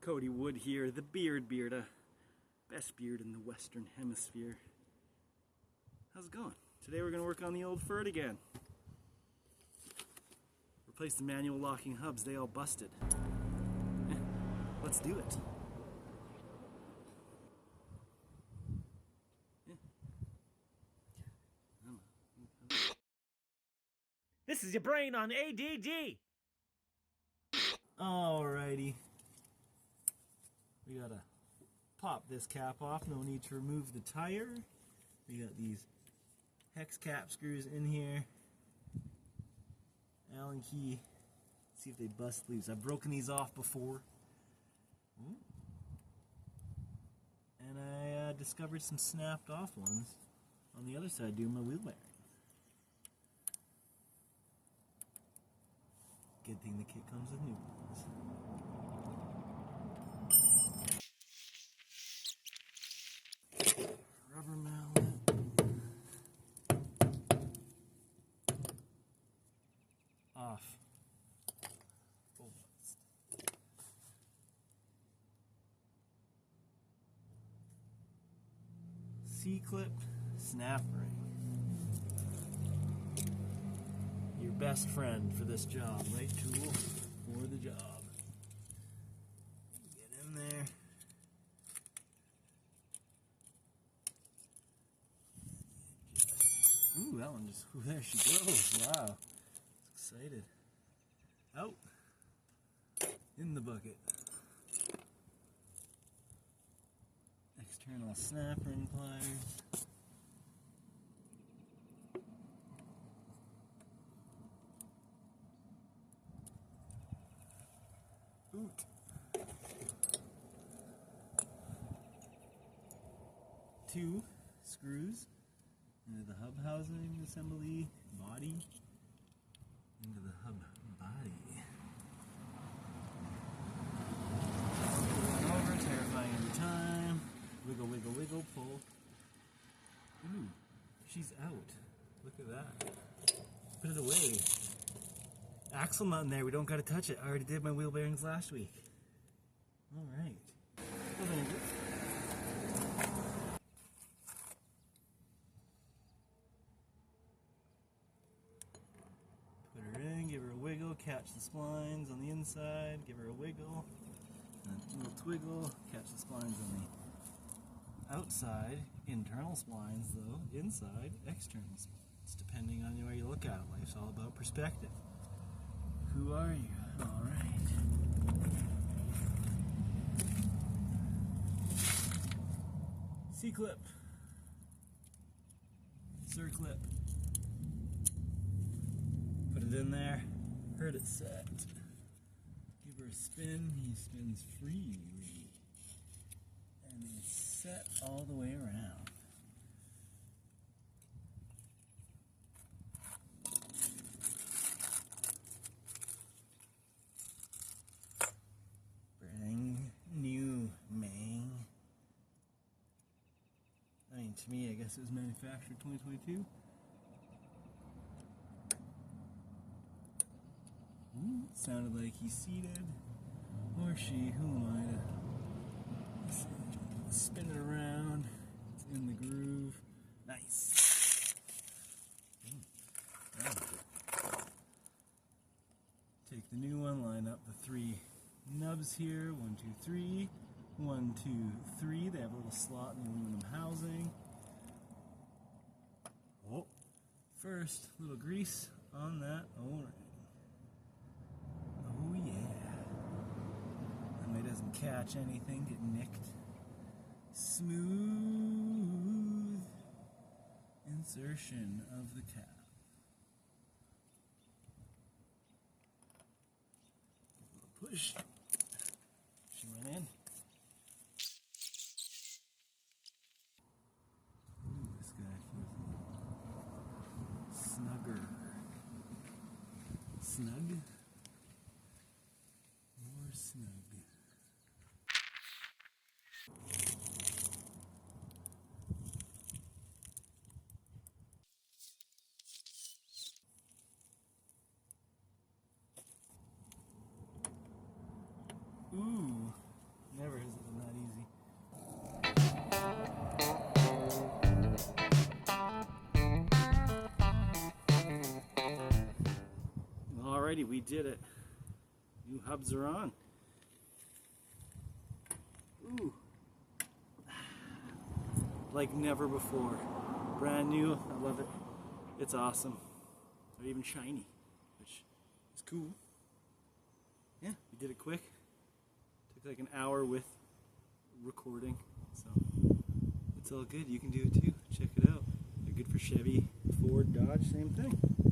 Cody Wood here, the beard bearder. Best beard in the Western Hemisphere. How's it going? Today we're going to work on the old Ferd again. Replace the manual locking hubs, they all busted. Let's do it. This is your brain on ADD! Alrighty. We gotta pop this cap off, no need to remove the tire. We got these hex cap screws in here. Allen key. See if they bust loose. I've broken these off before. And I discovered some snapped off ones on the other side doing my wheel bearing. Good thing the kit comes with new ones. Rubber mallet. Off. Full bust. C-clip snap ring. Your best friend for this job, right tool for the job. Get in there. Ooh, that one just, ooh, there she goes. Wow. Excited. Out. In the bucket. External snap ring pliers. Boot. Two screws into the hub housing assembly body. Into the hub body. Over, terrifying every time. Wiggle, wiggle, wiggle, pull. Ooh, she's out. Look at that. Put it away. Axle mount in there, we don't gotta touch it. I already did my wheel bearings last week. Alright. Put her in, give her a wiggle, catch the splines on the inside, give her a wiggle, and a little twiggle, catch the splines on the outside, internal splines though, inside, external splines, depending on where you look at it. Life's all about perspective. Who are you? Alright. C-clip. Circlip. Put it in there. Heard it set. Give her a spin. He spins freely. And it's set all the way around. Brand new, man. I mean, to me, I guess it was manufactured 2022. Ooh, sounded like he's seated. Or she, who am I to spin it around? It's in the groove. Nice. Take the new one, line up the three nubs here. 1, 2, 3. 1, 2, 3. They have a little slot in the aluminum housing. Oh, first, little grease on that O-ring. Oh yeah. That way it doesn't catch anything, get nicked. Smooth insertion of the cap. A little push. She went in. Ooh, this guy feels a little snugger. Snug. More snug. Ooh, Alrighty, we did it. New hubs are on. Ooh. Like never before. Brand new. I love it. It's awesome. They're even shiny, which is cool. Yeah, we did it quick. Took like an hour with recording, so it's all good. You can do it too. Check it out. They're good for Chevy, Ford, Dodge, same thing.